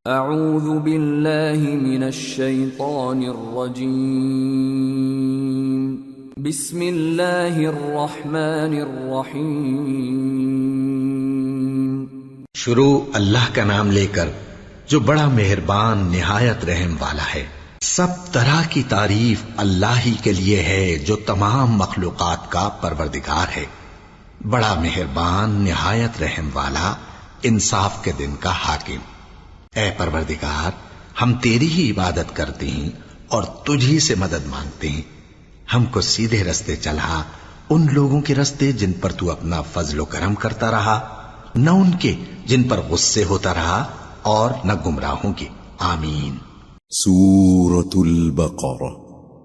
اعوذ باللہ من الشیطان الرجیم بسم اللہ الرحمن الرحیم شروع اللہ کا نام لے کر جو بڑا مہربان نہایت رحم والا ہے۔ سب طرح کی تعریف اللہ ہی کے لیے ہے جو تمام مخلوقات کا پروردگار ہے، بڑا مہربان نہایت رحم والا، انصاف کے دن کا حاکم۔ اے پروردگار، ہم تیری ہی عبادت کرتے ہیں اور تجھی سے مدد مانگتے ہیں۔ ہم کو سیدھے رستے چلا، ان لوگوں کے رستے جن پر تو اپنا فضل و کرم کرتا رہا، نہ ان کے جن پر غصے ہوتا رہا، اور نہ گمراہوں کے۔ آمین۔ سورة البقرہ۔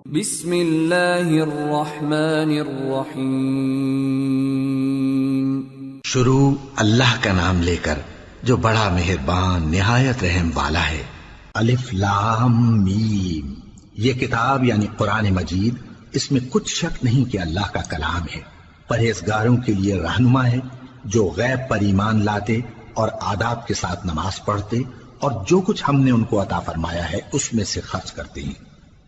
بسم اللہ الرحمن الرحیم۔ شروع اللہ کا نام لے کر جو بڑا مہربان نہایت رحم والا ہے۔ الف لام میم۔ یہ کتاب یعنی قرآن مجید، اس میں کچھ شک نہیں کہ اللہ کا کلام ہے، پرہیزگاروں کے لیے رہنما ہے، جو غیب پر ایمان لاتے اور آداب کے ساتھ نماز پڑھتے اور جو کچھ ہم نے ان کو عطا فرمایا ہے اس میں سے خرچ کرتے ہیں،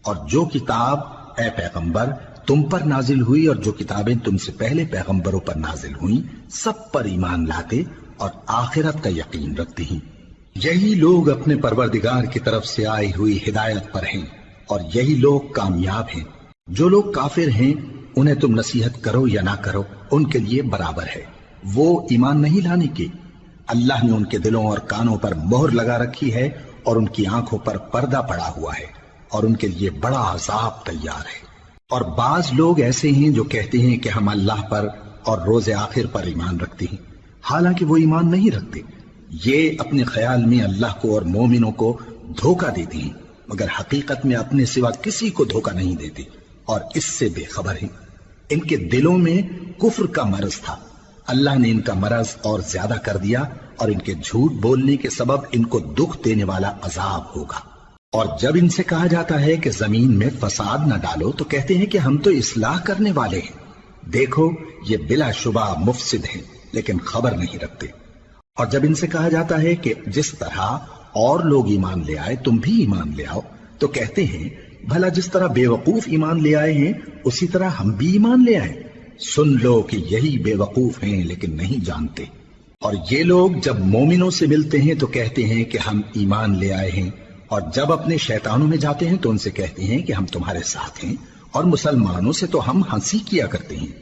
اور جو کتاب اے پیغمبر تم پر نازل ہوئی اور جو کتابیں تم سے پہلے پیغمبروں پر نازل ہوئیں سب پر ایمان لاتے اور آخرت کا یقین رکھتے ہیں۔ یہی لوگ اپنے پروردگار کی طرف سے آئی ہوئی ہدایت پر ہیں اور یہی لوگ کامیاب ہیں۔ جو لوگ کافر ہیں انہیں تم نصیحت کرو یا نہ کرو ان کے لیے برابر ہے، وہ ایمان نہیں لانے کے۔ اللہ نے ان کے دلوں اور کانوں پر مہر لگا رکھی ہے اور ان کی آنکھوں پر پردہ پڑا ہوا ہے اور ان کے لیے بڑا عذاب تیار ہے۔ اور بعض لوگ ایسے ہیں جو کہتے ہیں کہ ہم اللہ پر اور روز آخر پر ایمان رکھتے ہیں، حالانکہ وہ ایمان نہیں رکھتے۔ یہ اپنے خیال میں اللہ کو اور مومنوں کو دھوکہ دیتے ہیں، مگر حقیقت میں اپنے سوا کسی کو دھوکہ نہیں دیتے اور اس سے بے خبر ہیں۔ ان کے دلوں میں کفر کا مرض تھا، اللہ نے ان کا مرض اور زیادہ کر دیا اور ان کے جھوٹ بولنے کے سبب ان کو دکھ دینے والا عذاب ہوگا۔ اور جب ان سے کہا جاتا ہے کہ زمین میں فساد نہ ڈالو تو کہتے ہیں کہ ہم تو اصلاح کرنے والے ہیں۔ دیکھو یہ بلا شبہ مفسد ہیں لیکن خبر نہیں رکھتے۔ اور جب ان سے کہا جاتا ہے کہ جس طرح اور لوگ ایمان لے آئے تم بھی ایمان لے آؤ تو کہتے ہیں بھلا جس طرح بے وقوف ایمان لے آئے ہیں اسی طرح ہم بھی ایمان لے آئیں۔ سن لو کہ یہی بے وقوف ہیں لیکن نہیں جانتے۔ اور یہ لوگ جب مومنوں سے ملتے ہیں تو کہتے ہیں کہ ہم ایمان لے آئے ہیں، اور جب اپنے شیطانوں میں جاتے ہیں تو ان سے کہتے ہیں کہ ہم تمہارے ساتھ ہیں، اور مسلمانوں سے تو ہم ہنسی کیا کرتے ہیں۔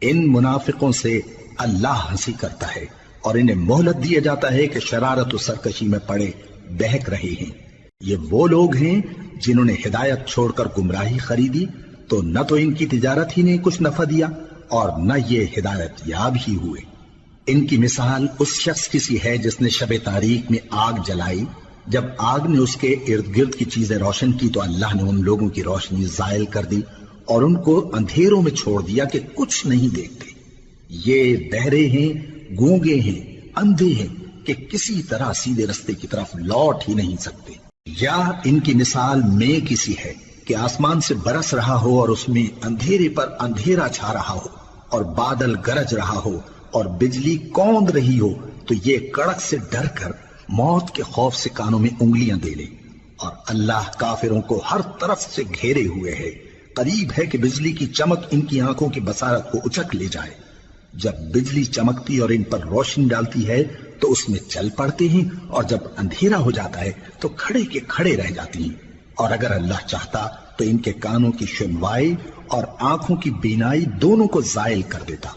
ان منافقوں سے اللہ ہنسی کرتا ہے اور انہیں مہلت دیا جاتا ہے کہ شرارت و سرکشی میں پڑے بہک رہے ہیں۔ یہ وہ لوگ ہیں جنہوں نے ہدایت چھوڑ کر گمراہی خریدی تو نہ تو ان کی تجارت ہی نے کچھ نفع دیا اور نہ یہ ہدایت یاب ہی ہوئے۔ ان کی مثال اس شخص کی سی ہے جس نے شب تاریک میں آگ جلائی، جب آگ نے اس کے ارد گرد کی چیزیں روشن کی تو اللہ نے ان لوگوں کی روشنی زائل کر دی اور ان کو اندھیروں میں چھوڑ دیا کہ کچھ نہیں دیکھتے۔ یہ بہرے ہیں، گونگے ہیں، اندھے ہیں کہ کسی طرح سیدھے رستے کی طرف لوٹ ہی نہیں سکتے۔ یا ان کی مثال میں کسی ہے کہ آسمان سے برس رہا ہو اور اس میں اندھیرے پر اندھیرا چھا رہا ہو اور بادل گرج رہا ہو اور بجلی کوند رہی ہو تو یہ کڑک سے ڈر کر موت کے خوف سے کانوں میں انگلیاں دے لے۔ اور اللہ کافروں کو ہر طرف سے گھیرے ہوئے ہے، قریب ہے کہ بجلی کی چمک ان کی آنکھوں کی بصارت کو اچک لے جائے۔ جب بجلی چمکتی اور ان پر روشنی ڈالتی ہے تو اس میں چل پڑتے ہیں، اور جب اندھیرا ہو جاتا ہے تو کھڑے کے کھڑے رہ جاتی ہیں۔ اور اگر اللہ چاہتا تو ان کے کانوں کی سنوائی اور آنکھوں کی بینائی دونوں کو زائل کر دیتا۔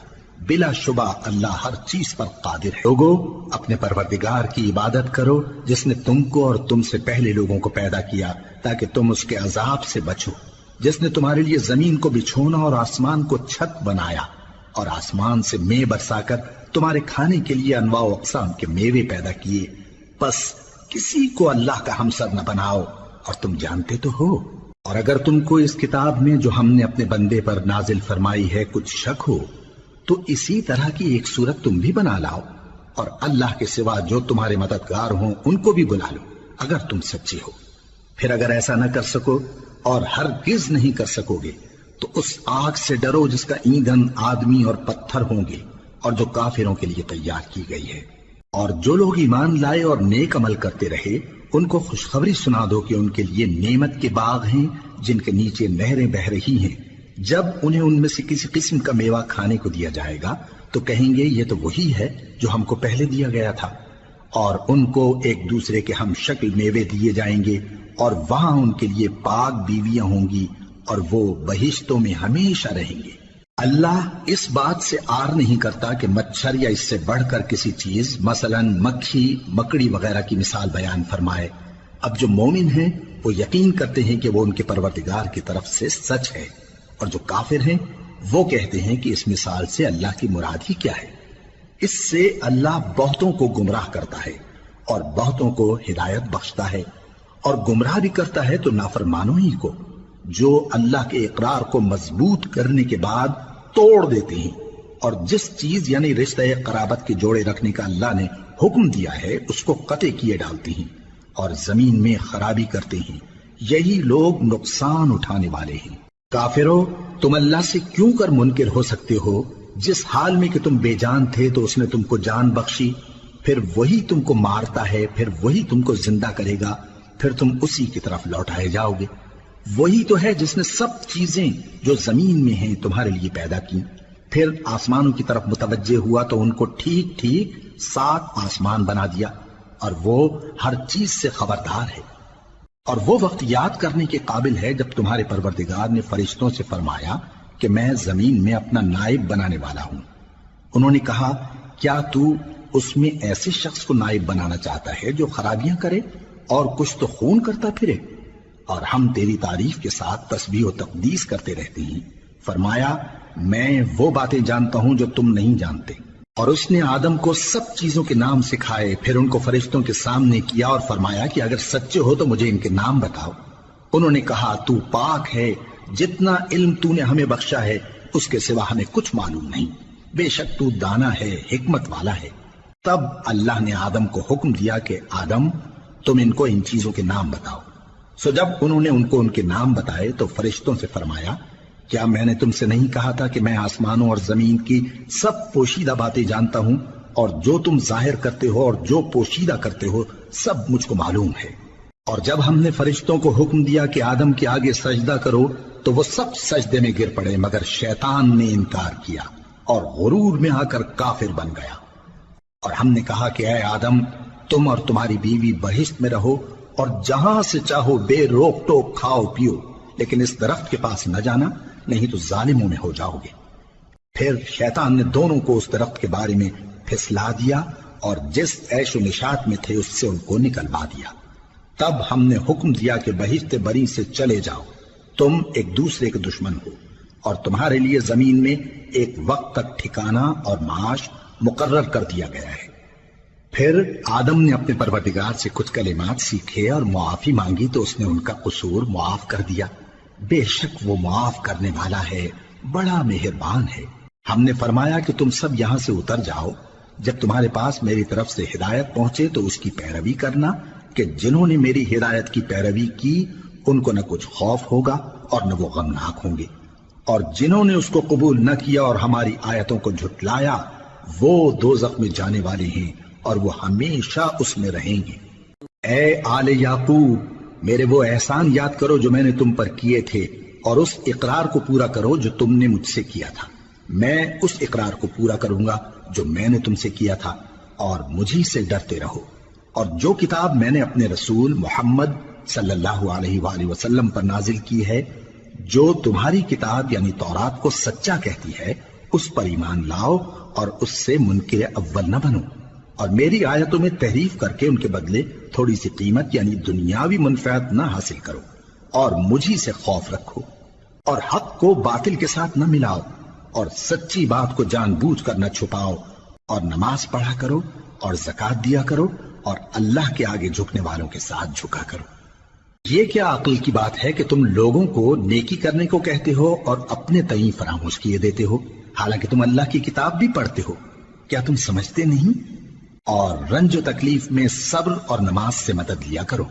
بلا شبہ اللہ ہر چیز پر قادر ہے۔ لوگو اپنے پروردگار کی عبادت کرو جس نے تم کو اور تم سے پہلے لوگوں کو پیدا کیا تاکہ تم اس کے عذاب سے بچو، جس نے تمہارے لیے زمین کو بچھونا اور آسمان کو چھت بنایا اور آسمان سے مے برسا کر تمہارے کھانے کے لیے انواع و اقسام کے میوے پیدا کیے۔ بس کسی کو اللہ کا ہمسر نہ بناؤ اور تم جانتے تو ہو۔ اور اگر تم کو اس کتاب میں جو ہم نے اپنے بندے پر نازل فرمائی ہے کچھ شک ہو تو اسی طرح کی ایک صورت تم بھی بنا لاؤ، اور اللہ کے سوا جو تمہارے مددگار ہوں ان کو بھی بلا لو اگر تم سچے ہو۔ پھر اگر ایسا نہ کر سکو اور ہرگز نہیں کر سکو گے تو اس آگ سے ڈرو جس کا ایندھن آدمی اور پتھر ہوں گے اور جو کافروں کے لیے تیار کی گئی ہے۔ اور جو لوگ ایمان لائے اور نیک عمل کرتے رہے ان کو خوشخبری سنا دو کہ ان کے لیے نعمت کے باغ ہیں جن کے نیچے نہریں بہ رہی ہیں. جب انہیں ان میں سے کسی قسم کا میوہ کھانے کو دیا جائے گا تو کہیں گے یہ تو وہی ہے جو ہم کو پہلے دیا گیا تھا. اور ان کو ایک دوسرے کے ہم شکل میوے دیے جائیں گے اور وہاں ان کے لیے پاک بیویاں ہوں گی اور وہ بہشتوں میں ہمیشہ رہیں گے. اللہ اس بات سے آر نہیں کرتا کہ مچھر یا اس سے بڑھ کر کسی چیز مثلا مکھی مکڑی وغیرہ کی مثال بیان فرمائے. اب جو مومن ہیں وہ یقین کرتے ہیں کہ وہ ان کے پروردگار کی طرف سے سچ ہے، اور جو کافر ہیں وہ کہتے ہیں کہ اس مثال سے اللہ کی مراد ہی کیا ہے. اس سے اللہ بہتوں کو گمراہ کرتا ہے اور بہتوں کو ہدایت بخشتا ہے، اور گمراہ بھی کرتا ہے تو نافرمانوں ہی کو، جو اللہ کے اقرار کو مضبوط کرنے کے بعد توڑ دیتے ہیں اور جس چیز یعنی رشتہ قرابت کے جوڑے رکھنے کا اللہ نے حکم دیا ہے اس کو قطع کیے ڈالتے ہیں اور زمین میں خرابی کرتے ہیں. یہی لوگ نقصان اٹھانے والے ہیں. کافرو، تم اللہ سے کیوں کر منکر ہو سکتے ہو؟ جس حال میں کہ تم بے جان تھے تو اس نے تم کو جان بخشی، پھر وہی تم کو مارتا ہے، پھر وہی تم کو زندہ کرے گا، پھر تم اسی کی طرف لوٹائے جاؤ گے. وہی تو ہے جس نے سب چیزیں جو زمین میں ہیں تمہارے لیے پیدا کی، پھر آسمانوں کی طرف متوجہ ہوا تو ان کو ٹھیک ٹھیک 7 آسمان بنا دیا، اور وہ ہر چیز سے خبردار ہے. اور وہ وقت یاد کرنے کے قابل ہے جب تمہارے پروردگار نے فرشتوں سے فرمایا کہ میں زمین میں اپنا نائب بنانے والا ہوں. انہوں نے کہا کیا تو اس میں ایسے شخص کو نائب بنانا چاہتا ہے جو خرابیاں کرے اور کچھ تو خون کرتا پھرے؟ اور ہم تیری تعریف کے ساتھ تسبیح و تقدیس کرتے رہتے ہیں. فرمایا میں وہ باتیں جانتا ہوں جو تم نہیں جانتے. اور اس نے آدم کو سب چیزوں کے نام سکھائے، پھر ان کو فرشتوں کے سامنے کیا اور فرمایا کہ اگر سچے ہو تو مجھے ان کے نام بتاؤ. انہوں نے کہا تو پاک ہے، جتنا علم تو نے ہمیں بخشا ہے اس کے سوا ہمیں کچھ معلوم نہیں، بے شک تو دانا ہے، حکمت والا ہے. تب اللہ نے آدم کو حکم دیا کہ آدم تم ان کو ان چیزوں کے نام بتاؤ. سو جب انہوں نے ان کو ان کے نام بتائے تو فرشتوں سے فرمایا کیا میں نے تم سے نہیں کہا تھا کہ میں آسمانوں اور زمین کی سب پوشیدہ باتیں جانتا ہوں، اور جو تم ظاہر کرتے ہو اور جو پوشیدہ کرتے ہو سب مجھ کو معلوم ہے. اور جب ہم نے فرشتوں کو حکم دیا کہ آدم کے آگے سجدہ کرو تو وہ سب سجدے میں گر پڑے مگر شیطان نے انکار کیا اور غرور میں آ کر کافر بن گیا. اور ہم نے کہا کہ اے آدم تم اور تمہاری بیوی بہشت میں رہو اور جہاں سے چاہو بے روک ٹوک کھاؤ پیو، لیکن اس درخت کے پاس نہ جانا نہیں تو ظالموں میں ہو جاؤ گے. پھر شیطان نے دونوں کو اس درخت کے بارے میں پھسلا دیا اور جس عیش و نشاط میں تھے اس سے ان کو نکلوا دیا. تب ہم نے حکم دیا کہ بہشت بری سے چلے جاؤ، تم ایک دوسرے کے دشمن ہو، اور تمہارے لیے زمین میں ایک وقت تک ٹھکانہ اور معاش مقرر کر دیا گیا ہے. پھر آدم نے اپنے پروردگار سے کچھ کلمات سیکھے اور معافی مانگی تو اس نے ان کا قصور معاف کر دیا. بے شک وہ معاف کرنے والا ہے، بڑا مہربان ہے. ہم نے فرمایا کہ تم سب یہاں سے اتر جاؤ، جب تمہارے پاس میری طرف سے ہدایت پہنچے تو اس کی پیروی کرنا کہ جنہوں نے میری ہدایت کی پیروی کی ان کو نہ کچھ خوف ہوگا اور نہ وہ غمناک ہوں گے، اور جنہوں نے اس کو قبول نہ کیا اور ہماری آیتوں کو جھٹلایا وہ دوزخ میں جانے والے ہیں اور وہ ہمیشہ اس میں رہیں گے. اے آل یعقوب، میرے وہ احسان یاد کرو جو میں نے تم پر کیے تھے اور اس اقرار کو پورا کرو جو تم نے مجھ سے کیا تھا. میں اس اقرار کو پورا کروں گا جو میں نے تم سے کیا تھا، اور مجھی سے ڈرتے رہو. اور جو کتاب میں نے اپنے رسول محمد صلی اللہ علیہ وآلہ وسلم پر نازل کی ہے، جو تمہاری کتاب یعنی تورات کو سچا کہتی ہے، اس پر ایمان لاؤ اور اس سے منکر اول نہ بنو، اور میری آیتوں میں تحریف کر کے ان کے بدلے تھوڑی سی قیمت یعنی دنیاوی منفعت نہ حاصل کرو، اور مجھی سے خوف رکھو، اور حق کو باطل کے ساتھ نہ ملاؤ، اور سچی بات کو جان بوجھ کر نہ چھپاؤ، اور نماز پڑھا کرو اور زکوٰۃ دیا کرو، اور اللہ کے آگے جھکنے والوں کے ساتھ جھکا کرو. یہ کیا عقل کی بات ہے کہ تم لوگوں کو نیکی کرنے کو کہتے ہو اور اپنے تئیں فراموش کیے دیتے ہو، حالانکہ تم اللہ کی کتاب بھی پڑھتے ہو. کیا تم سمجھتے نہیں؟ اور رنج و تکلیف میں صبر اور نماز سے مدد لیا کرو.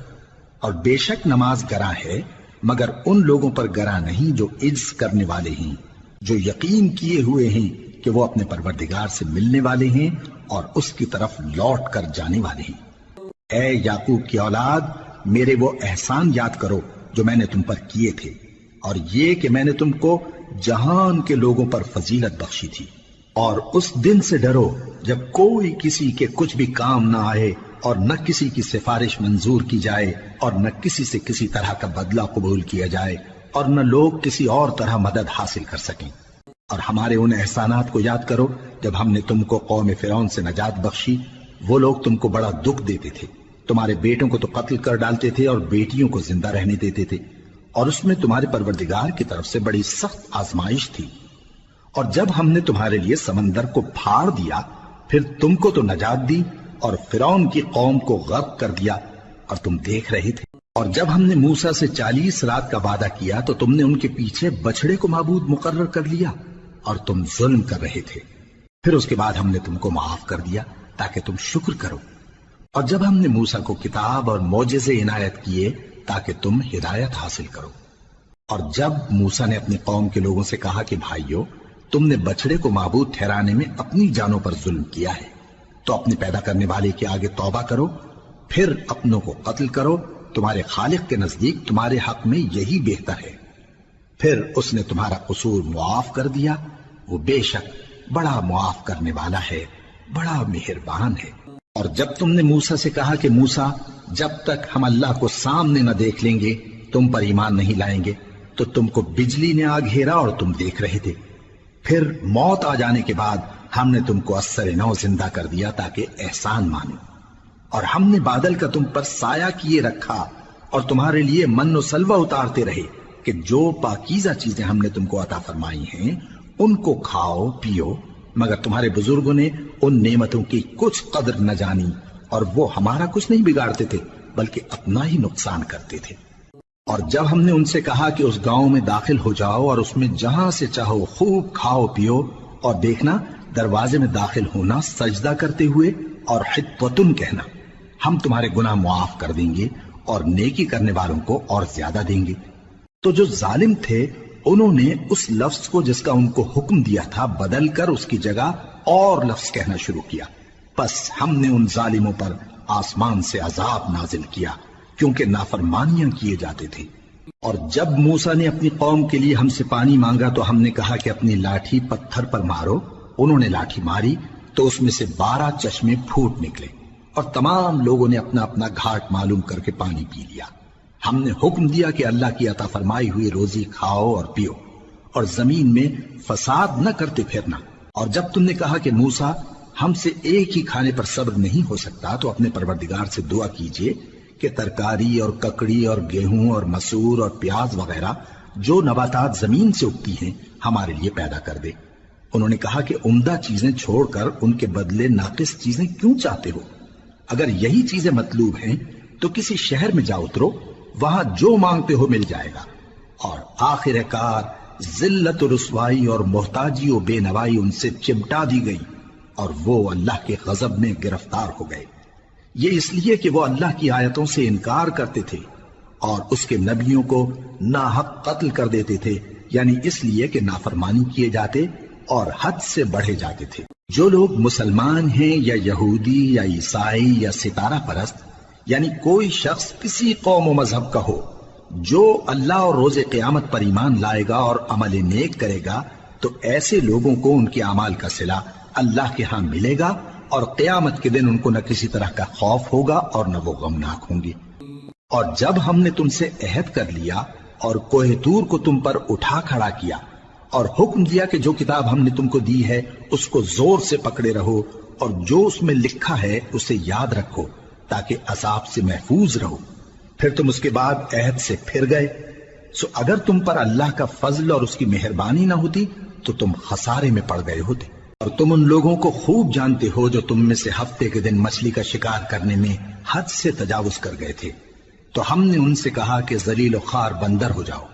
اور بے شک نماز گراں ہے مگر ان لوگوں پر گراں نہیں جو عجز کرنے والے ہیں، جو یقین کیے ہوئے ہیں کہ وہ اپنے پروردگار سے ملنے والے ہیں اور اس کی طرف لوٹ کر جانے والے ہیں. اے یعقوب کی اولاد، میرے وہ احسان یاد کرو جو میں نے تم پر کیے تھے، اور یہ کہ میں نے تم کو جہان کے لوگوں پر فضیلت بخشی تھی۔ اور اس دن سے ڈرو جب کوئی کسی کے کچھ بھی کام نہ آئے، اور نہ کسی کی سفارش منظور کی جائے، اور نہ کسی سے کسی طرح کا بدلہ قبول کیا جائے، اور نہ لوگ کسی اور طرح مدد حاصل کر سکیں۔ اور ہمارے ان احسانات کو یاد کرو جب ہم نے تم کو قوم فرعون سے نجات بخشی۔ وہ لوگ تم کو بڑا دکھ دیتے تھے، تمہارے بیٹوں کو تو قتل کر ڈالتے تھے اور بیٹیوں کو زندہ رہنے دیتے تھے، اور اس میں تمہارے پروردگار کی طرف سے بڑی سخت آزمائش تھی۔ اور جب ہم نے تمہارے لیے سمندر کو پھاڑ دیا، پھر تم کو تو نجات دی اور فرعون کی قوم کو غرق کر دیا، اور تم دیکھ رہے تھے۔ اور جب ہم نے موسیٰ سے 40 رات کا وعدہ کیا تو تم نے ان کے پیچھے بچڑے کو معبود مقرر کر لیا، اور تم ظلم کر رہے تھے۔ پھر اس کے بعد ہم نے تم کو معاف کر دیا تاکہ تم شکر کرو۔ اور جب ہم نے موسیٰ کو کتاب اور معجزے عنایت کیے تاکہ تم ہدایت حاصل کرو۔ اور جب موسیٰ نے اپنی قوم کے لوگوں سے کہا کہ بھائیو، تم نے بچڑے کو معبود ٹھہرانے میں اپنی جانوں پر ظلم کیا ہے، تو اپنے پیدا کرنے والے کے آگے توبہ کرو، پھر اپنوں کو قتل کرو، تمہارے خالق کے نزدیک تمہارے حق میں یہی بہتر ہے۔ پھر اس نے تمہارا قصور معاف کر دیا، وہ بے شک بڑا معاف کرنے والا ہے، بڑا مہربان ہے۔ اور جب تم نے موسیٰ سے کہا کہ موسیٰ، جب تک ہم اللہ کو سامنے نہ دیکھ لیں گے تم پر ایمان نہیں لائیں گے، تو تم کو بجلی نے آ گھیرا اور تم دیکھ رہے تھے۔ پھر موت آ جانے کے بعد ہم نے تم کو اثر نو زندہ کر دیا تاکہ احسان مانو۔ اور ہم نے بادل کا تم پر سایہ کیے رکھا اور تمہارے لیے من و سلوہ اتارتے رہے کہ جو پاکیزہ چیزیں ہم نے تم کو عطا فرمائی ہیں ان کو کھاؤ پیو، مگر تمہارے بزرگوں نے ان نعمتوں کی کچھ قدر نہ جانی، اور وہ ہمارا کچھ نہیں بگاڑتے تھے بلکہ اپنا ہی نقصان کرتے تھے۔ اور جب ہم نے ان سے کہا کہ اس گاؤں میں داخل ہو جاؤ اور اس میں جہاں سے چاہو خوب کھاؤ پیو، اور دیکھنا دروازے میں داخل ہونا سجدہ کرتے ہوئے اور حطوتن کہنا، ہم تمہارے گناہ معاف کر دیں گے اور نیکی کرنے والوں کو اور زیادہ دیں گے۔ تو جو ظالم تھے انہوں نے اس لفظ کو جس کا ان کو حکم دیا تھا بدل کر اس کی جگہ اور لفظ کہنا شروع کیا، پس ہم نے ان ظالموں پر آسمان سے عذاب نازل کیا کیونکہ نافرمانیاں کیے جاتے تھے۔ اور جب موسیٰ نے اپنی قوم کے لیے ہم سے پانی مانگا تو ہم نے کہا کہ اپنی لاٹھی پتھر پر مارو۔ انہوں نے لاٹھی ماری تو اس میں سے 12 چشمے پھوٹ نکلے، اور تمام لوگوں نے اپنا اپنا گھاٹ معلوم کر کے پانی پی لیا۔ ہم نے حکم دیا کہ اللہ کی عطا فرمائی ہوئی روزی کھاؤ اور پیو، اور زمین میں فساد نہ کرتے پھرنا۔ اور جب تم نے کہا کہ موسیٰ، ہم سے ایک ہی کھانے پر صبر نہیں ہو سکتا، تو اپنے پروردگار سے دعا کیجئے کہ ترکاری اور ککڑی اور گیہوں اور مسور اور پیاز وغیرہ جو نباتات زمین سے اگتی ہیں ہمارے لیے پیدا کر دے۔ انہوں نے کہا کہ عمدہ چیزیں چھوڑ کر ان کے بدلے ناقص چیزیں کیوں چاہتے ہو؟ اگر یہی چیزیں مطلوب ہیں تو کسی شہر میں جا اترو، وہاں جو مانگتے ہو مل جائے گا۔ اور آخر کار ذلت و رسوائی اور محتاجی و بے نوائی ان سے چمٹا دی گئی، اور وہ اللہ کے غضب میں گرفتار ہو گئے۔ یہ اس لیے کہ وہ اللہ کی آیتوں سے انکار کرتے تھے اور اس کے نبیوں کو ناحق قتل کر دیتے تھے، یعنی اس لیے کہ نافرمانی کیے جاتے اور حد سے بڑھے جاتے تھے۔ جو لوگ مسلمان ہیں یا یہودی یا عیسائی یا ستارہ پرست، یعنی کوئی شخص کسی قوم و مذہب کا ہو، جو اللہ اور روز قیامت پر ایمان لائے گا اور عمل نیک کرے گا، تو ایسے لوگوں کو ان کے اعمال کا صلہ اللہ کے ہاں ملے گا، اور قیامت کے دن ان کو نہ کسی طرح کا خوف ہوگا اور نہ وہ غمناک ہوں گے۔ اور جب ہم نے تم سے عہد کر لیا اور کوہ طور کو تم پر اٹھا کھڑا کیا اور حکم دیا کہ جو کتاب ہم نے تم کو دی ہے اس کو زور سے پکڑے رہو، اور جو اس میں لکھا ہے اسے یاد رکھو تاکہ عذاب سے محفوظ رہو، پھر تم اس کے بعد عہد سے پھر گئے، سو اگر تم پر اللہ کا فضل اور اس کی مہربانی نہ ہوتی تو تم خسارے میں پڑ گئے ہوتے۔ اور تم ان لوگوں کو خوب جانتے ہو جو تم میں سے ہفتے کے دن مچھلی کا شکار کرنے میں حد سے تجاوز کر گئے تھے، تو ہم نے ان سے کہا کہ ذلیل و خوار بندر ہو جاؤ،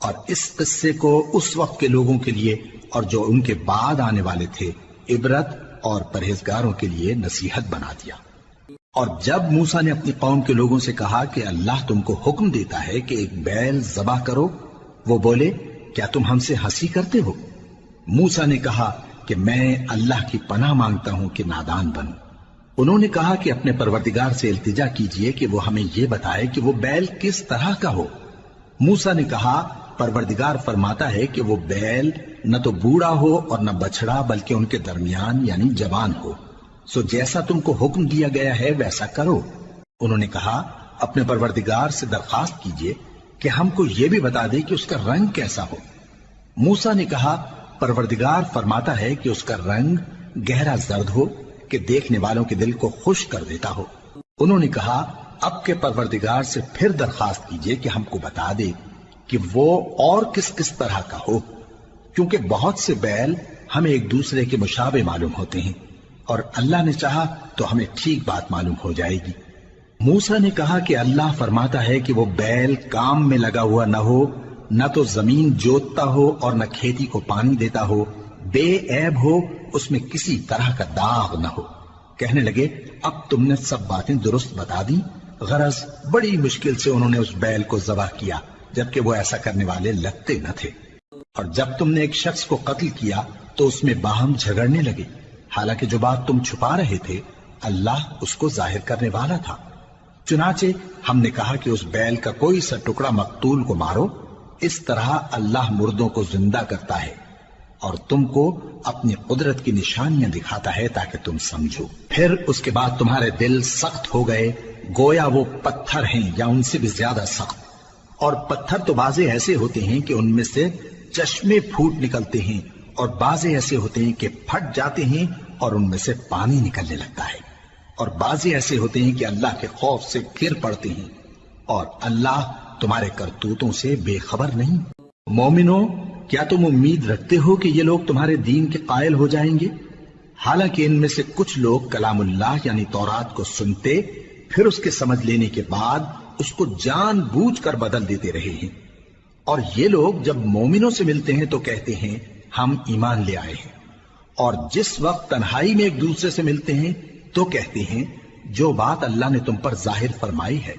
اور اس قصے کو اس وقت کے لوگوں کے لیے اور جو ان کے بعد آنے والے تھے عبرت اور پرہیزگاروں کے لیے نصیحت بنا دیا۔ اور جب موسیٰ نے اپنی قوم کے لوگوں سے کہا کہ اللہ تم کو حکم دیتا ہے کہ ایک بیل ذبح کرو، وہ بولے کیا تم ہم سے ہنسی کرتے ہو؟ موسیٰ نے کہا کہ میں اللہ کی پناہ مانگتا ہوں کہ نادان بنوں۔ انہوں نے کہا کہ اپنے پروردگار سے التجا کیجئے کہ وہ ہمیں یہ بتائے کہ وہ بیل کس طرح کا ہو۔ موسیٰ نے کہا پروردگار فرماتا ہے کہ وہ بیل نہ تو بوڑھا ہو اور نہ بچڑا بلکہ ان کے درمیان یعنی جوان ہو، سو جیسا تم کو حکم دیا گیا ہے ویسا کرو۔ انہوں نے کہا اپنے پروردگار سے درخواست کیجئے کہ ہم کو یہ بھی بتا دے کہ اس کا رنگ کیسا ہو۔ موسیٰ نے کہا پروردگار فرماتا ہے کہ اس کا رنگ گہرا زرد ہو کہ دیکھنے والوں کے دل کو خوش کر دیتا ہو۔ انہوں نے کہا اب کے پروردگار سے پھر درخواست کیجئے کہ ہم کو بتا دے کہ وہ اور کس کس طرح کا ہو، کیونکہ بہت سے بیل ہمیں ایک دوسرے کے مشابہ معلوم ہوتے ہیں، اور اللہ نے چاہا تو ہمیں ٹھیک بات معلوم ہو جائے گی۔ موسیٰ نے کہا کہ اللہ فرماتا ہے کہ وہ بیل کام میں لگا ہوا نہ ہو، نہ تو زمین جوتتا ہو اور نہ کھیتی کو پانی دیتا ہو، بے عیب ہو، اس میں کسی طرح کا داغ نہ ہو۔ کہنے لگے اب تم نے سب باتیں درست بتا دی۔ غرض بڑی مشکل سے انہوں نے اس بیل کو ذبح کیا، جبکہ وہ ایسا کرنے والے لگتے نہ تھے۔ اور جب تم نے ایک شخص کو قتل کیا تو اس میں باہم جھگڑنے لگے، حالانکہ جو بات تم چھپا رہے تھے اللہ اس کو ظاہر کرنے والا تھا۔ چنانچہ ہم نے کہا کہ اس بیل کا کوئی سا ٹکڑا مقتول کو مارو، اس طرح اللہ مردوں کو زندہ کرتا ہے اور تم کو اپنی قدرت کی نشانیاں دکھاتا ہے تاکہ تم سمجھو۔ پھر اس کے بعد تمہارے دل سخت ہو گئے گویا وہ پتھر ہیں یا ان سے بھی زیادہ سخت، اور پتھر تو بعضے ایسے ہوتے ہیں کہ ان میں سے چشمے پھوٹ نکلتے ہیں، اور بعضے ایسے ہوتے ہیں کہ پھٹ جاتے ہیں اور ان میں سے پانی نکلنے لگتا ہے، اور بعضے ایسے ہوتے ہیں کہ اللہ کے خوف سے گر پڑتے ہیں، اور اللہ تمہارے کرتوتوں سے بے خبر نہیں۔ مومنو، کیا تم امید رکھتے ہو کہ یہ لوگ تمہارے دین کے قائل ہو جائیں گے؟ حالانکہ ان میں سے کچھ لوگ کلام اللہ یعنی تورات کو سنتے پھر اس کے سمجھ لینے کے بعد اس کو جان بوجھ کر بدل دیتے رہے ہیں، اور یہ لوگ جب مومنوں سے ملتے ہیں تو کہتے ہیں ہم ایمان لے آئے ہیں، اور جس وقت تنہائی میں ایک دوسرے سے ملتے ہیں تو کہتے ہیں جو بات اللہ نے تم پر ظاہر فرمائی ہے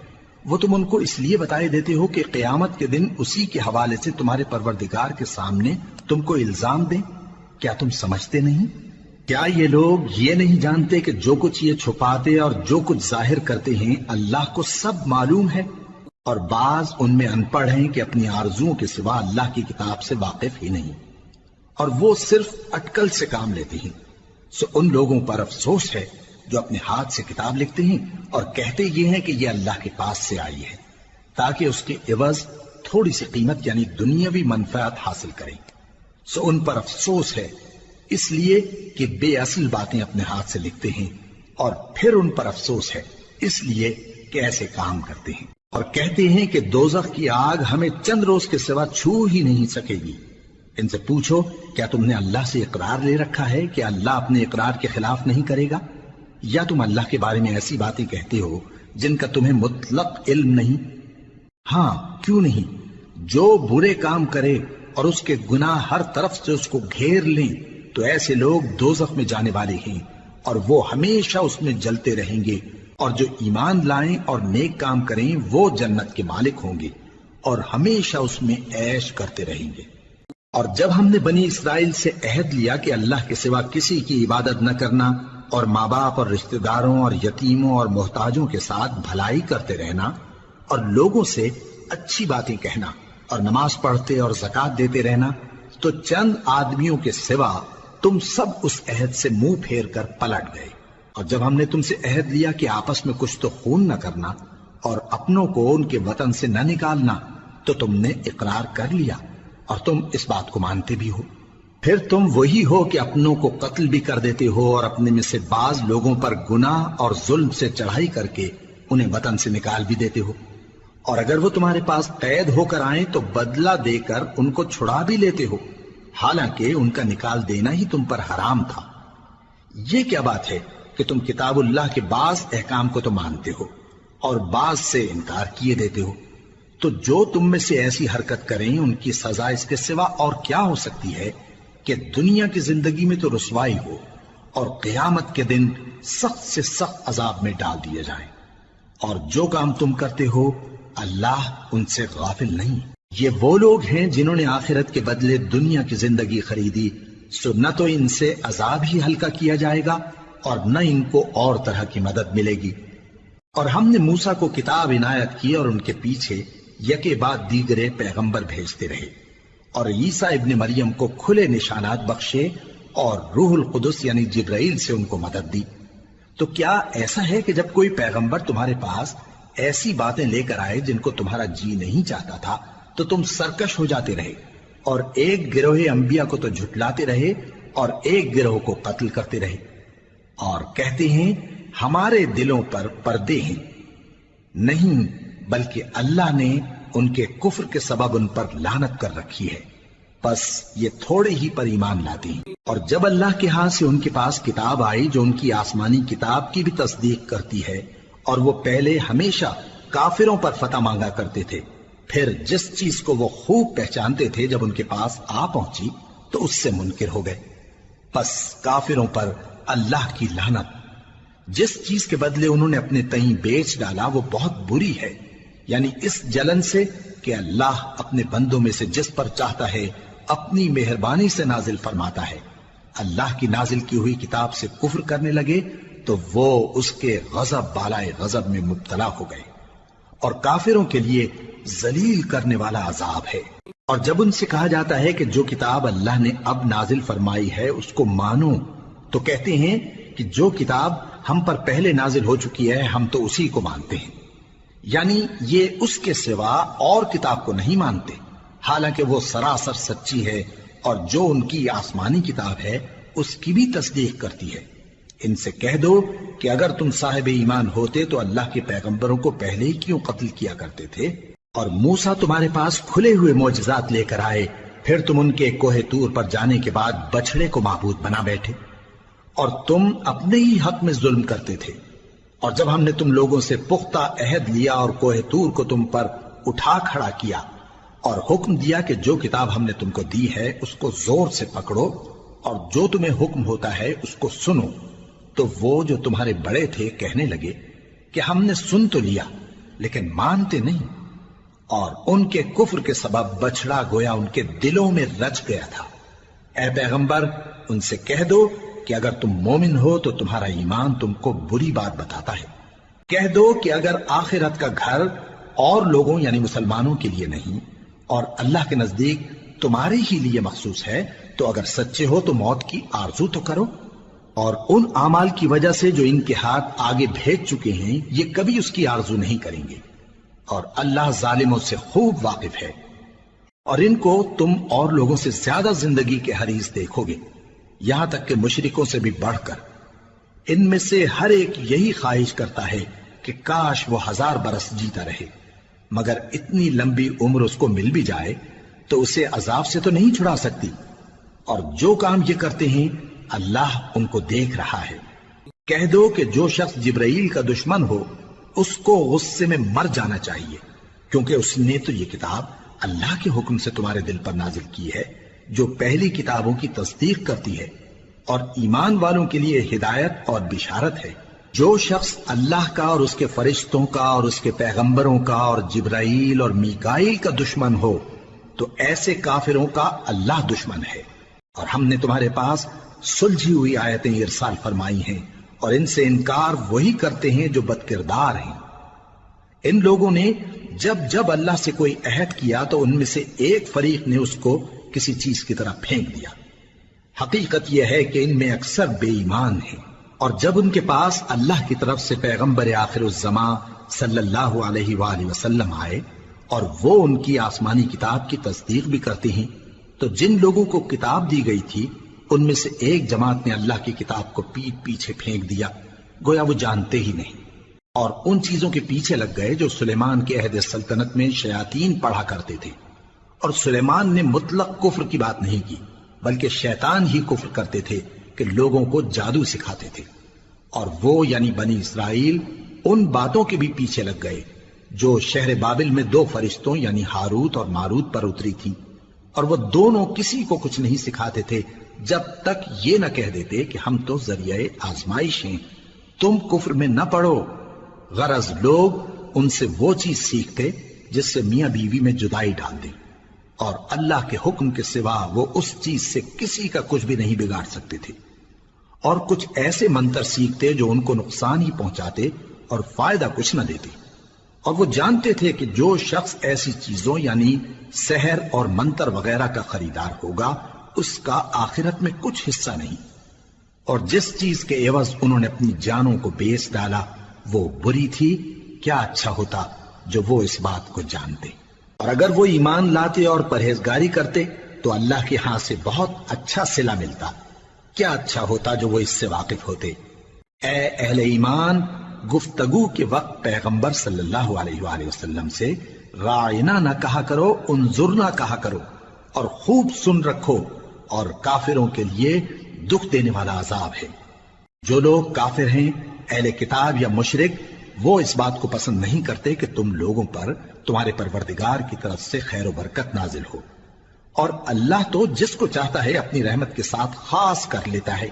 وہ تم ان کو اس لیے بتائے دیتے ہو کہ قیامت کے دن اسی کے حوالے سے تمہارے پروردگار کے سامنے تم کو الزام دیں۔ کیا تم سمجھتے نہیں؟ کیا یہ لوگ یہ نہیں جانتے کہ جو کچھ یہ چھپاتے اور جو کچھ ظاہر کرتے ہیں اللہ کو سب معلوم ہے؟ اور بعض ان میں ان پڑھ ہیں کہ اپنی آرزوؤں کے سوا اللہ کی کتاب سے واقف ہی نہیں، اور وہ صرف اٹکل سے کام لیتے ہیں۔ سو ان لوگوں پر افسوس ہے جو اپنے ہاتھ سے کتاب لکھتے ہیں اور کہتے یہ ہیں کہ یہ اللہ کے پاس سے آئی ہے تاکہ اس کے عوض تھوڑی سی قیمت یعنی دنیاوی منفعت حاصل کریں۔ سو ان پر افسوس ہے اس لیے کہ بے اصل باتیں اپنے ہاتھ سے لکھتے ہیں، اور پھر ان پر افسوس ہے اس لیے کہ ایسے کام کرتے ہیں، اور کہتے ہیں کہ دوزخ کی آگ ہمیں چند روز کے سوا چھو ہی نہیں سکے گی۔ ان سے پوچھو کیا تم نے اللہ سے اقرار لے رکھا ہے کہ اللہ اپنے اقرار کے خلاف نہیں کرے گا، یا تم اللہ کے بارے میں ایسی باتیں کہتے ہو جن کا تمہیں مطلق علم نہیں؟ ہاں کیوں نہیں، جو برے کام کرے اور اس کے گناہ ہر طرف سے اس کو گھیر لیں تو ایسے لوگ دوزخ میں جانے والے ہیں، اور وہ ہمیشہ اس میں جلتے رہیں گے، اور جو ایمان لائیں اور نیک کام کریں وہ جنت کے مالک ہوں گے اور ہمیشہ اس میں عیش کرتے رہیں گے۔ اور جب ہم نے بنی اسرائیل سے عہد لیا کہ اللہ کے سوا کسی کی عبادت نہ کرنا، اور ماں باپ اور رشتہ داروں اور یتیموں اور محتاجوں کے ساتھ بھلائی کرتے رہنا، اور لوگوں سے اچھی باتیں کہنا، اور نماز پڑھتے اور زکوٰۃ دیتے رہنا، تو چند آدمیوں کے سوا تم سب اس عہد سے منہ پھیر کر پلٹ گئے۔ اور جب ہم نے تم سے عہد لیا کہ آپس میں کچھ تو خون نہ کرنا اور اپنوں کو ان کے وطن سے نہ نکالنا، تو تم نے اقرار کر لیا اور تم اس بات کو مانتے بھی ہو۔ پھر تم وہی ہو کہ اپنوں کو قتل بھی کر دیتے ہو اور اپنے میں سے بعض لوگوں پر گناہ اور ظلم سے چڑھائی کر کے انہیں وطن سے نکال بھی دیتے ہو، اور اگر وہ تمہارے پاس قید ہو کر آئیں تو بدلہ دے کر ان کو چھڑا بھی لیتے ہو، حالانکہ ان کا نکال دینا ہی تم پر حرام تھا۔ یہ کیا بات ہے کہ تم کتاب اللہ کے بعض احکام کو تو مانتے ہو اور بعض سے انکار کیے دیتے ہو؟ تو جو تم میں سے ایسی حرکت کریں ان کی سزا اس کے سوا اور کیا ہو سکتی ہے کہ دنیا کی زندگی میں تو رسوائی ہو اور قیامت کے دن سخت سے سخت عذاب میں ڈال دیے جائیں۔ اور جو کام تم کرتے ہو اللہ ان سے غافل نہیں۔ یہ وہ لوگ ہیں جنہوں نے آخرت کے بدلے دنیا کی زندگی خریدی، سو نہ تو ان سے عذاب ہی ہلکا کیا جائے گا اور نہ ان کو اور طرح کی مدد ملے گی۔ اور ہم نے موسیٰ کو کتاب عنایت کی اور ان کے پیچھے یکے بعد دیگرے پیغمبر بھیجتے رہے، اور عیسیٰ ابن مریم کو کھلے نشانات بخشے اور روح القدس یعنی جبرائیل سے ان کو مدد دی۔ تو کیا ایسا ہے کہ جب کوئی پیغمبر تمہارے پاس ایسی باتیں لے کر آئے جن کو تمہارا جی نہیں چاہتا تھا تو تم سرکش ہو جاتے رہے، اور ایک گروہ انبیاء کو تو جھٹلاتے رہے اور ایک گروہ کو قتل کرتے رہے، اور کہتے ہیں ہمارے دلوں پر پردے ہیں؟ نہیں، بلکہ اللہ نے ان کے کفر کے سبب ان پر لعنت کر رکھی ہے، بس یہ تھوڑے ہی پر ایمان لاتے ہیں۔ اور جب اللہ کے ہاں سے ان کے پاس کتاب آئی جو ان کی آسمانی کتاب کی بھی تصدیق کرتی ہے، اور وہ پہلے ہمیشہ کافروں پر فتح مانگا کرتے تھے، پھر جس چیز کو وہ خوب پہچانتے تھے جب ان کے پاس آ پہنچی تو اس سے منکر ہو گئے، بس کافروں پر اللہ کی لعنت۔ جس چیز کے بدلے انہوں نے اپنے تئیں بیچ ڈالا وہ بہت بری ہے، یعنی اس جلن سے کہ اللہ اپنے بندوں میں سے جس پر چاہتا ہے اپنی مہربانی سے نازل فرماتا ہے۔ اللہ کی نازل کی ہوئی کتاب سے کفر کرنے لگے تو وہ اس کے غضب بالائے غضب میں مبتلا ہو گئے، اور کافروں کے لیے ذلیل کرنے والا عذاب ہے۔ اور جب ان سے کہا جاتا ہے کہ جو کتاب اللہ نے اب نازل فرمائی ہے اس کو مانو، تو کہتے ہیں کہ جو کتاب ہم پر پہلے نازل ہو چکی ہے ہم تو اسی کو مانتے ہیں، یعنی یہ اس کے سوا اور کتاب کو نہیں مانتے، حالانکہ وہ سراسر سچی ہے، اور جو ان کی آسمانی کتاب ہے اس کی بھی تصدیق کرتی ہے۔ ان سے کہہ دو کہ اگر تم صاحب ایمان ہوتے تو اللہ کے پیغمبروں کو پہلے ہی کیوں قتل کیا کرتے تھے؟ اور موسیٰ تمہارے پاس کھلے ہوئے معجزات لے کر آئے، پھر تم ان کے کوہ طور پر جانے کے بعد بچڑے کو معبود بنا بیٹھے، اور تم اپنے ہی حق میں ظلم کرتے تھے۔ اور جب ہم نے تم لوگوں سے پختہ عہد لیا اور کوہ طور کو تم پر اٹھا کھڑا کیا اور حکم دیا کہ جو کتاب ہم نے تم کو دی ہے اس کو زور سے پکڑو اور جو تمہیں حکم ہوتا ہے اس کو سنو، تو وہ جو تمہارے بڑے تھے کہنے لگے کہ ہم نے سن تو لیا لیکن مانتے نہیں، اور ان کے کفر کے سبب بچڑا گویا ان کے دلوں میں رچ گیا تھا۔ اے پیغمبر ان سے کہہ دو کہ اگر تم مومن ہو تو تمہارا ایمان تم کو بری بات بتاتا ہے۔ کہہ دو کہ اگر آخرت کا گھر اور لوگوں یعنی مسلمانوں کے لیے نہیں اور اللہ کے نزدیک تمہارے ہی لیے مخصوص ہے تو اگر سچے ہو تو موت کی آرزو تو کرو، اور ان اعمال کی وجہ سے جو ان کے ہاتھ آگے بھیج چکے ہیں یہ کبھی اس کی آرزو نہیں کریں گے، اور اللہ ظالموں سے خوب واقف ہے۔ اور ان کو تم اور لوگوں سے زیادہ زندگی کے حریص دیکھو گے، یہاں تک کہ مشرکوں سے بھی بڑھ کر۔ ان میں سے ہر ایک یہی خواہش کرتا ہے کہ کاش وہ 1000 برس جیتا رہے، مگر اتنی لمبی عمر اس کو مل بھی جائے تو اسے عذاب سے تو نہیں چھڑا سکتی، اور جو کام یہ کرتے ہیں اللہ ان کو دیکھ رہا ہے۔ کہہ دو کہ جو شخص جبرائیل کا دشمن ہو اس کو غصے میں مر جانا چاہیے، کیونکہ اس نے تو یہ کتاب اللہ کے حکم سے تمہارے دل پر نازل کی ہے جو پہلی کتابوں کی تصدیق کرتی ہے، اور ایمان والوں کے لیے ہدایت اور بشارت ہے۔ جو شخص اللہ کا اور اس کے فرشتوں کا اور اس کے پیغمبروں کا اور جبرائیل اور میکائیل کا دشمن ہو تو ایسے کافروں کا اللہ دشمن ہے۔ اور ہم نے تمہارے پاس سلجھی ہوئی آیتیں ارسال فرمائی ہیں، اور ان سے انکار وہی کرتے ہیں جو بد کردار ہیں۔ ان لوگوں نے جب جب اللہ سے کوئی عہد کیا تو ان میں سے ایک فریق نے اس کو کسی چیز کی طرح پھینک دیا۔ حقیقت یہ ہے کہ ان میں اکثر بے ایمان ہیں، اور جب ان کے پاس اللہ کی طرف سے پیغمبر آخر الزمان صلی اللہ علیہ وآلہ وسلم آئے اور وہ ان کی آسمانی کتاب کی تصدیق بھی کرتے ہیں، تو جن لوگوں کو کتاب دی گئی تھی ان میں سے ایک جماعت نے اللہ کی کتاب کو پیٹ پیچھے پھینک دیا، گویا وہ جانتے ہی نہیں، اور ان چیزوں کے پیچھے لگ گئے جو سلیمان کے عہد سلطنت میں شیاطین پڑھا کرتے تھے۔ اور سلیمان نے مطلق کفر کی بات نہیں کی، بلکہ شیطان ہی کفر کرتے تھے کہ لوگوں کو جادو سکھاتے تھے، اور وہ یعنی بنی اسرائیل ان باتوں کے بھی پیچھے لگ گئے جو شہر بابل میں 2 فرشتوں یعنی ہاروت اور ماروت پر اتری تھی، اور وہ دونوں کسی کو کچھ نہیں سکھاتے تھے جب تک یہ نہ کہہ دیتے کہ ہم تو ذریعہ آزمائش ہیں، تم کفر میں نہ پڑو۔ غرض لوگ ان سے وہ چیز سیکھتے جس سے میاں بیوی میں جدائی ڈال دیں، اور اللہ کے حکم کے سوا وہ اس چیز سے کسی کا کچھ بھی نہیں بگاڑ سکتے تھے۔ اور کچھ ایسے منتر سیکھتے جو ان کو نقصان ہی پہنچاتے اور فائدہ کچھ نہ دیتے، اور وہ جانتے تھے کہ جو شخص ایسی چیزوں یعنی سحر اور منتر وغیرہ کا خریدار ہوگا اس کا آخرت میں کچھ حصہ نہیں، اور جس چیز کے عوض انہوں نے اپنی جانوں کو بیچ ڈالا وہ بری تھی۔ کیا اچھا ہوتا جو وہ اس بات کو جانتے، اور اگر وہ ایمان لاتے اور پرہیزگاری کرتے تو اللہ کے ہاں سے بہت اچھا صلہ ملتا۔ کیا اچھا ہوتا جو وہ اس سے واقف ہوتے۔ اے اہل ایمان، گفتگو کے وقت پیغمبر صلی اللہ علیہ وآلہ وسلم سے راعنا نہ کہا کرو، انظرنا کہا کرو، اور خوب سن رکھو، اور کافروں کے لیے دکھ دینے والا عذاب ہے۔ جو لوگ کافر ہیں، اہل کتاب یا مشرک، وہ اس بات کو پسند نہیں کرتے کہ تم لوگوں پر تمہارے پروردگار کی طرف سے خیر و برکت نازل ہو، اور اللہ تو جس کو چاہتا ہے اپنی رحمت کے ساتھ خاص کر لیتا ہے،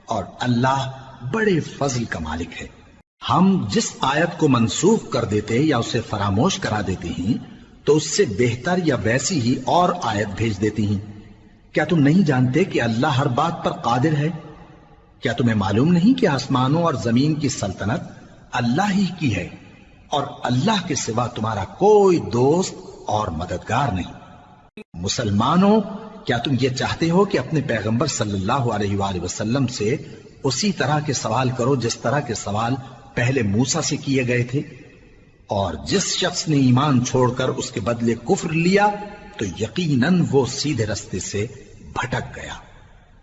اور اللہ بڑے فضل کا مالک ہے۔ ہم جس آیت کو منسوخ کر دیتے یا اسے فراموش کرا دیتے ہیں تو اس سے بہتر یا ویسی ہی اور آیت بھیج دیتی ہیں۔ کیا تم نہیں جانتے کہ اللہ ہر بات پر قادر ہے؟ کیا تمہیں معلوم نہیں کہ آسمانوں اور زمین کی سلطنت اللہ ہی کی ہے، اور اللہ کے سوا تمہارا کوئی دوست اور مددگار نہیں؟ مسلمانوں، کیا تم یہ چاہتے ہو کہ اپنے پیغمبر صلی اللہ علیہ وآلہ وسلم سے اسی طرح کے سوال کرو جس طرح کے سوال پہلے موسیٰ سے کیے گئے تھے؟ اور جس شخص نے ایمان چھوڑ کر اس کے بدلے کفر لیا تو یقیناً وہ سیدھے رستے سے بھٹک گیا۔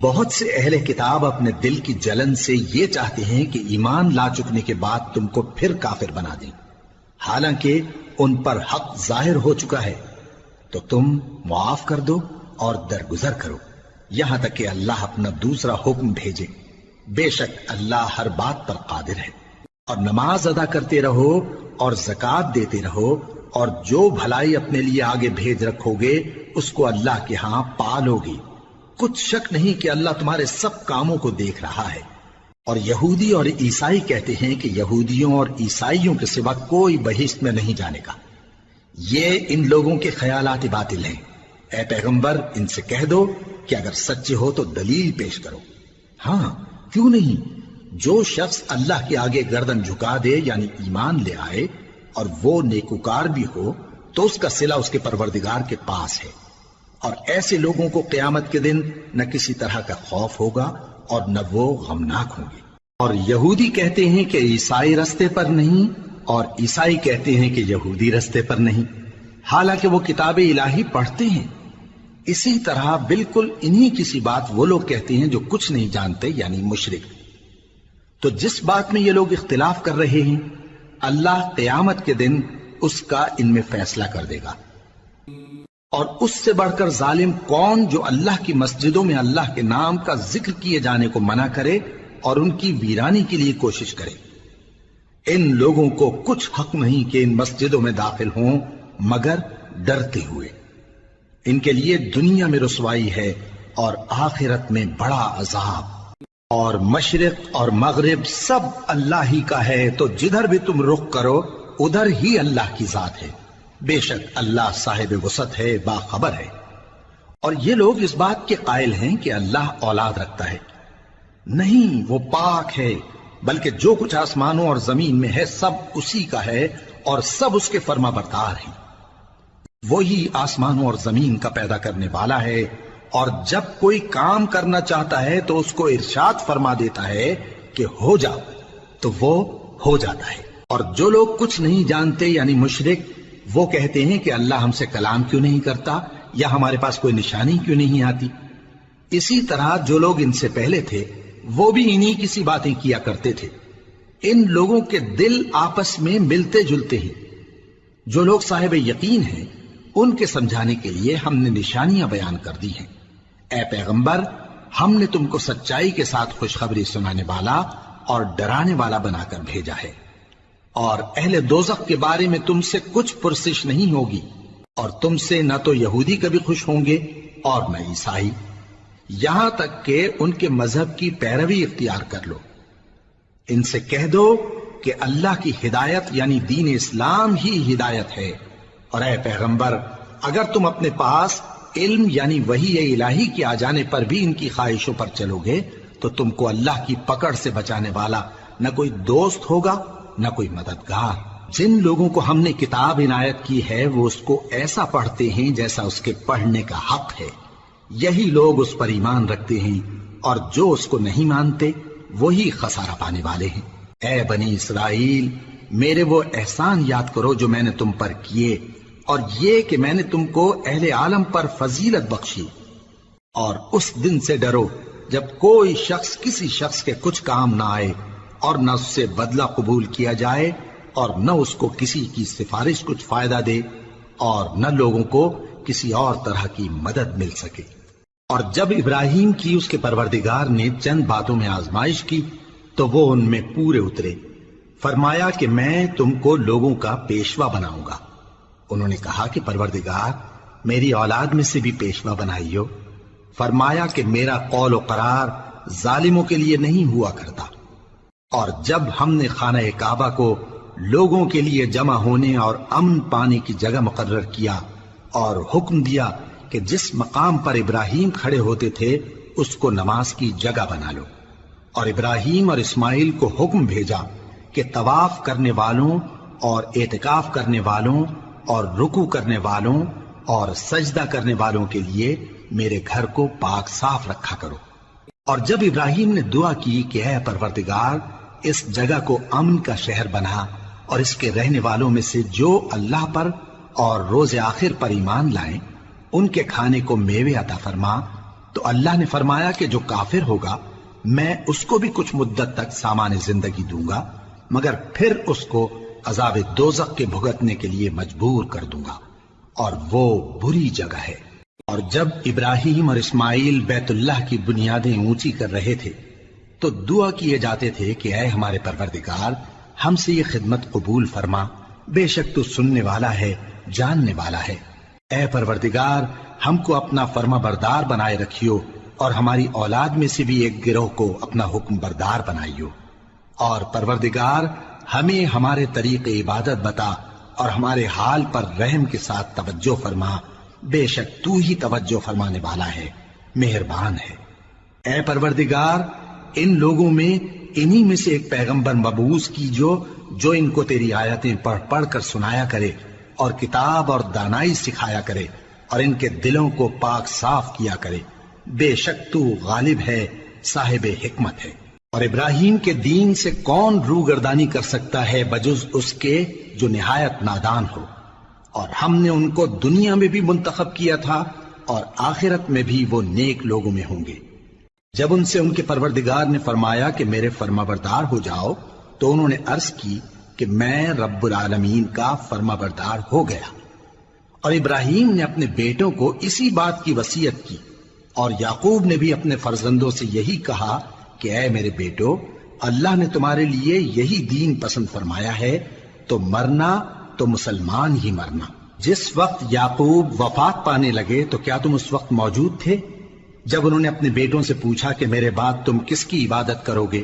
بہت سے اہل کتاب اپنے دل کی جلن سے یہ چاہتے ہیں کہ ایمان لا چکنے کے بعد تم کو پھر کافر بنا دیں، حالانکہ ان پر حق ظاہر ہو چکا ہے۔ تو تم معاف کر دو اور درگزر کرو یہاں تک کہ اللہ اپنا دوسرا حکم بھیجے۔ بے شک اللہ ہر بات پر قادر ہے۔ اور نماز ادا کرتے رہو اور زکوٰۃ دیتے رہو، اور جو بھلائی اپنے لیے آگے بھیج رکھو گے اس کو اللہ کے ہاں پالو گے۔ کچھ شک نہیں کہ اللہ تمہارے سب کاموں کو دیکھ رہا ہے۔ اور یہودی اور عیسائی کہتے ہیں کہ یہودیوں اور عیسائیوں کے سوا کوئی بہشت میں نہیں جانے کا۔ یہ ان لوگوں کے خیالات باطل ہیں۔ اے پیغمبر، ان سے کہہ دو کہ اگر سچے ہو تو دلیل پیش کرو۔ ہاں، کیوں نہیں؟ جو شخص اللہ کے آگے گردن جھکا دے یعنی ایمان لے آئے اور وہ نیکوکار بھی ہو تو اس کا صلہ اس کے پروردگار کے پاس ہے، اور ایسے لوگوں کو قیامت کے دن نہ کسی طرح کا خوف ہوگا اور نہ وہ غمناک ہوں گے۔ اور یہودی کہتے ہیں کہ عیسائی رستے پر نہیں، اور عیسائی کہتے ہیں کہ یہودی رستے پر نہیں، حالانکہ وہ کتاب الہی پڑھتے ہیں۔ اسی طرح بالکل انہی کسی بات وہ لوگ کہتے ہیں جو کچھ نہیں جانتے یعنی مشرک۔ تو جس بات میں یہ لوگ اختلاف کر رہے ہیں اللہ قیامت کے دن اس کا ان میں فیصلہ کر دے گا۔ اور اس سے بڑھ کر ظالم کون جو اللہ کی مسجدوں میں اللہ کے نام کا ذکر کیے جانے کو منع کرے اور ان کی ویرانی کے لیے کوشش کرے۔ ان لوگوں کو کچھ حق نہیں کہ ان مسجدوں میں داخل ہوں مگر ڈرتے ہوئے۔ ان کے لیے دنیا میں رسوائی ہے اور آخرت میں بڑا عذاب۔ اور مشرق اور مغرب سب اللہ ہی کا ہے، تو جدھر بھی تم رخ کرو ادھر ہی اللہ کی ذات ہے۔ بے شک اللہ صاحب وسعت ہے، باخبر ہے۔ اور یہ لوگ اس بات کے قائل ہیں کہ اللہ اولاد رکھتا ہے۔ نہیں، وہ پاک ہے، بلکہ جو کچھ آسمانوں اور زمین میں ہے سب اسی کا ہے اور سب اس کے فرما بردار ہیں۔ وہی آسمانوں اور زمین کا پیدا کرنے والا ہے، اور جب کوئی کام کرنا چاہتا ہے تو اس کو ارشاد فرما دیتا ہے کہ ہو جا، تو وہ ہو جاتا ہے۔ اور جو لوگ کچھ نہیں جانتے یعنی مشرک، وہ کہتے ہیں کہ اللہ ہم سے کلام کیوں نہیں کرتا، یا ہمارے پاس کوئی نشانی کیوں نہیں آتی۔ اسی طرح جو لوگ ان سے پہلے تھے وہ بھی انہی کسی باتیں کیا کرتے تھے۔ ان لوگوں کے دل آپس میں ملتے جلتے ہیں۔ جو لوگ صاحب یقین ہیں ان کے سمجھانے کے لیے ہم نے نشانیاں بیان کر دی ہیں۔ اے پیغمبر، ہم نے تم کو سچائی کے ساتھ خوشخبری سنانے والا اور ڈرانے والا بنا کر بھیجا ہے۔ اور اہل دوزخ کے بارے میں تم سے کچھ پرسش نہیں ہوگی، اور تم سے نہ تو یہودی کبھی خوش ہوں گے اور نہ عیسائی، یہاں تک کہ ان کے مذہب کی پیروی اختیار کر لو۔ ان سے کہہ دو کہ اللہ کی ہدایت یعنی دین اسلام ہی ہدایت ہے، اور اے پیغمبر اگر تم اپنے پاس علم یعنی وحی الہی کے آ جانے پر بھی ان کی خواہشوں پر چلو گے تو تم کو اللہ کی پکڑ سے بچانے والا نہ کوئی دوست ہوگا نہ کوئی مددگار۔ جن لوگوں کو ہم نے کتاب عنایت کی ہے وہ اس کو ایسا پڑھتے ہیں جیسا اس کے پڑھنے کا حق ہے، یہی لوگ اس پر ایمان رکھتے ہیں، اور جو اس کو نہیں مانتے وہی خسارہ پانے والے ہیں۔ اے بنی اسرائیل، میرے وہ احسان یاد کرو جو میں نے تم پر کیے، اور یہ کہ میں نے تم کو اہل عالم پر فضیلت بخشی، اور اس دن سے ڈرو جب کوئی شخص کسی شخص کے کچھ کام نہ آئے اور نہ اس سے بدلہ قبول کیا جائے اور نہ اس کو کسی کی سفارش کچھ فائدہ دے اور نہ لوگوں کو کسی اور طرح کی مدد مل سکے۔ اور جب ابراہیم کی اس کے پروردگار نے چند باتوں میں آزمائش کی تو وہ ان میں پورے اترے۔ فرمایا کہ میں تم کو لوگوں کا پیشوا بناؤں گا۔ انہوں نے کہا کہ پروردگار میری اولاد میں سے بھی پیشوا بنائیو۔ فرمایا کہ میرا قول و قرار ظالموں کے لیے نہیں ہوا کرتا۔ اور جب ہم نے خانہ کعبہ کو لوگوں کے لیے جمع ہونے اور امن پانے کی جگہ مقرر کیا اور حکم دیا کہ جس مقام پر ابراہیم کھڑے ہوتے تھے اس کو نماز کی جگہ بنا لو، اور ابراہیم اور اسماعیل کو حکم بھیجا کہ طواف کرنے والوں اور اعتکاف کرنے والوں اور رکوع کرنے والوں اور سجدہ کرنے والوں کے لیے میرے گھر کو پاک صاف رکھا کرو۔ اور جب ابراہیم نے دعا کی کہ اے پروردگار اس جگہ کو امن کا شہر بنا اور اس کے رہنے والوں میں سے جو اللہ پر اور روز آخر پر ایمان لائیں ان کے کھانے کو میوے عطا فرما، تو اللہ نے فرمایا کہ جو کافر ہوگا میں اس کو بھی کچھ مدت تک سامان زندگی دوں گا، مگر پھر اس کو عذاب دوزخ کے بھگتنے کے لیے مجبور کر دوں گا، اور وہ بری جگہ ہے۔ اور جب ابراہیم اور اسماعیل بیت اللہ کی بنیادیں اونچی کر رہے تھے تو دعا کیے جاتے تھے کہ اے ہمارے پروردگار ہم سے یہ خدمت قبول فرما، بے شک تو سننے والا ہے جاننے والا ہے۔ اے پروردگار ہم کو اپنا فرما بردار بنائے رکھیو، اور ہماری اولاد میں سے بھی ایک گروہ کو اپنا حکم بردار بنائیو، اور پروردگار ہمیں ہمارے طریق عبادت بتا اور ہمارے حال پر رحم کے ساتھ توجہ فرما، بے شک تو ہی توجہ فرمانے والا ہے، مہربان ہے۔ اے پروردگار ان لوگوں میں انہی میں سے ایک پیغمبر مبعوث کیجو جو ان کو تیری آیتیں پڑھ پڑھ کر سنایا کرے اور کتاب اور دانائی سکھایا کرے اور ان کے دلوں کو پاک صاف کیا کرے، بے شک تو غالب ہے صاحب حکمت ہے۔ اور ابراہیم کے دین سے کون روگردانی کر سکتا ہے بجز اس کے جو نہایت نادان ہو، اور ہم نے ان کو دنیا میں بھی منتخب کیا تھا اور آخرت میں بھی وہ نیک لوگوں میں ہوں گے۔ جب ان سے ان کے پروردگار نے فرمایا کہ میرے فرما بردار ہو جاؤ تو انہوں نے عرض کی کہ میں رب العالمین کا فرما بردار ہو گیا۔ اور ابراہیم نے اپنے بیٹوں کو اسی بات کی وصیت کی، اور یعقوب نے بھی اپنے فرزندوں سے یہی کہا کہ اے میرے بیٹو، اللہ نے تمہارے لیے یہی دین پسند فرمایا ہے، تو مرنا تو مسلمان ہی مرنا۔ جس وقت یعقوب وفات پانے لگے تو کیا تم اس وقت موجود تھے؟ جب انہوں نے اپنے بیٹوں سے پوچھا کہ میرے بعد تم کس کی عبادت کرو گے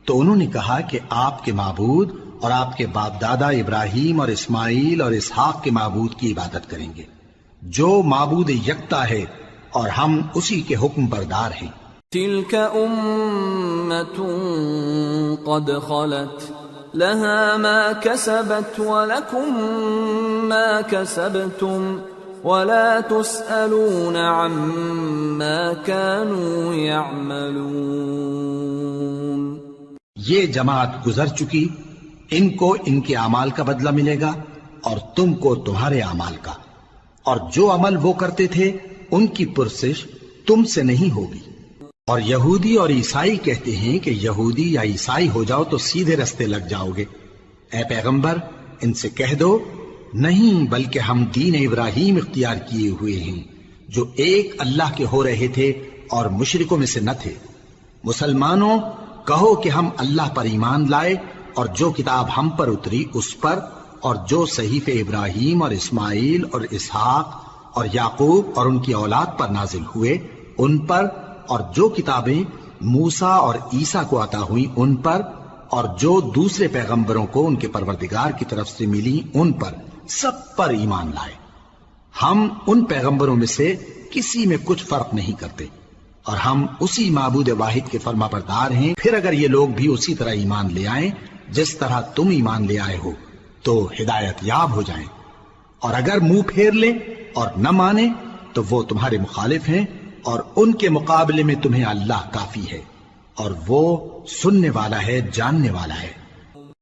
تو انہوں نے کہا کہ آپ کے معبود اور آپ کے باپ دادا ابراہیم اور اسماعیل اور اسحاق کے معبود کی عبادت کریں گے، جو معبود یکتا ہے اور ہم اسی کے حکم بردار ہیں۔ تلك أمة قد خلت لها ما كسبت ولكم ما كسبتم ولا تسألون عما كانوا يعملون۔ یہ جماعت گزر چکی، ان کو ان کے اعمال کا بدلہ ملے گا اور تم کو تمہارے اعمال کا، اور جو عمل وہ کرتے تھے ان کی پرسش تم سے نہیں ہوگی۔ اور یہودی اور عیسائی کہتے ہیں کہ یہودی یا عیسائی ہو جاؤ تو سیدھے رستے لگ جاؤ گے۔ اے پیغمبر ان سے کہہ دو نہیں، بلکہ ہم دین ابراہیم اختیار کیے ہوئے ہیں جو ایک اللہ کے ہو رہے تھے اور مشرکوں میں سے نہ تھے۔ مسلمانوں کہو کہ ہم اللہ پر ایمان لائے اور جو کتاب ہم پر اتری اس پر، اور جو صحیفے ابراہیم اور اسماعیل اور اسحاق اور یعقوب اور ان کی اولاد پر نازل ہوئے ان پر، اور جو کتابیں موسیٰ اور عیسیٰ کو عطا ہوئیں ان پر، اور جو دوسرے پیغمبروں کو ان کے پروردگار کی طرف سے ملی ان پر، سب پر ایمان لائے۔ ہم ان پیغمبروں میں سے کسی میں کچھ فرق نہیں کرتے، اور ہم اسی معبود واحد کے فرما بردار ہیں. پھر اگر یہ لوگ بھی اسی طرح ایمان لے آئیں جس طرح تم ایمان لے آئے ہو تو ہدایت یاب ہو جائیں، اور اگر منہ پھیر لیں اور نہ مانیں تو وہ تمہارے مخالف ہیں، اور ان کے مقابلے میں تمہیں اللہ کافی ہے، اور وہ سننے والا ہے، جاننے والا ہے.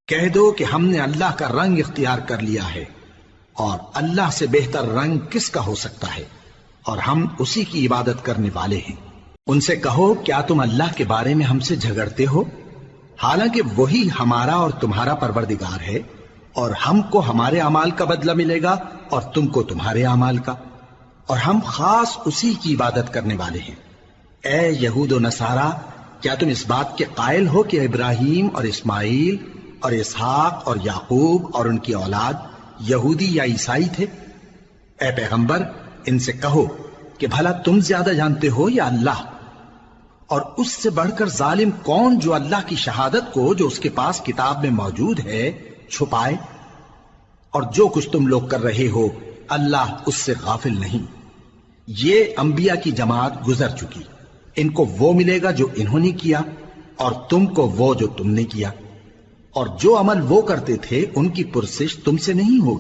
کہہ دو کہ ہم نے اللہ کا رنگ اختیار کر لیا ہے، اور اللہ سے بہتر رنگ کس کا ہو سکتا ہے، اور ہم اسی کی عبادت کرنے والے ہیں. ان سے کہو کیا تم اللہ کے بارے میں ہم سے جھگڑتے ہو، حالانکہ وہی ہمارا اور تمہارا پروردگار ہے، اور ہم کو ہمارے اعمال کا بدلہ ملے گا اور تم کو تمہارے اعمال کا، اور ہم خاص اسی کی عبادت کرنے والے ہیں. اے یہود و نصارا، کیا تم اس بات کے قائل ہو کہ ابراہیم اور اسماعیل اور اسحاق اور یعقوب اور ان کی اولاد یہودی یا عیسائی تھے؟ اے پیغمبر، ان سے کہو کہ بھلا تم زیادہ جانتے ہو یا اللہ؟ اور اس سے بڑھ کر ظالم کون جو اللہ کی شہادت کو جو اس کے پاس کتاب میں موجود ہے چھپائے؟ اور جو کچھ تم لوگ کر رہے ہو اللہ اس سے غافل نہیں. یہ انبیاء کی جماعت گزر چکی، ان کو وہ ملے گا جو انہوں نے کیا، اور تم کو وہ جو تم نے کیا، اور جو عمل وہ کرتے تھے ان کی پرسش تم سے نہیں ہوگی.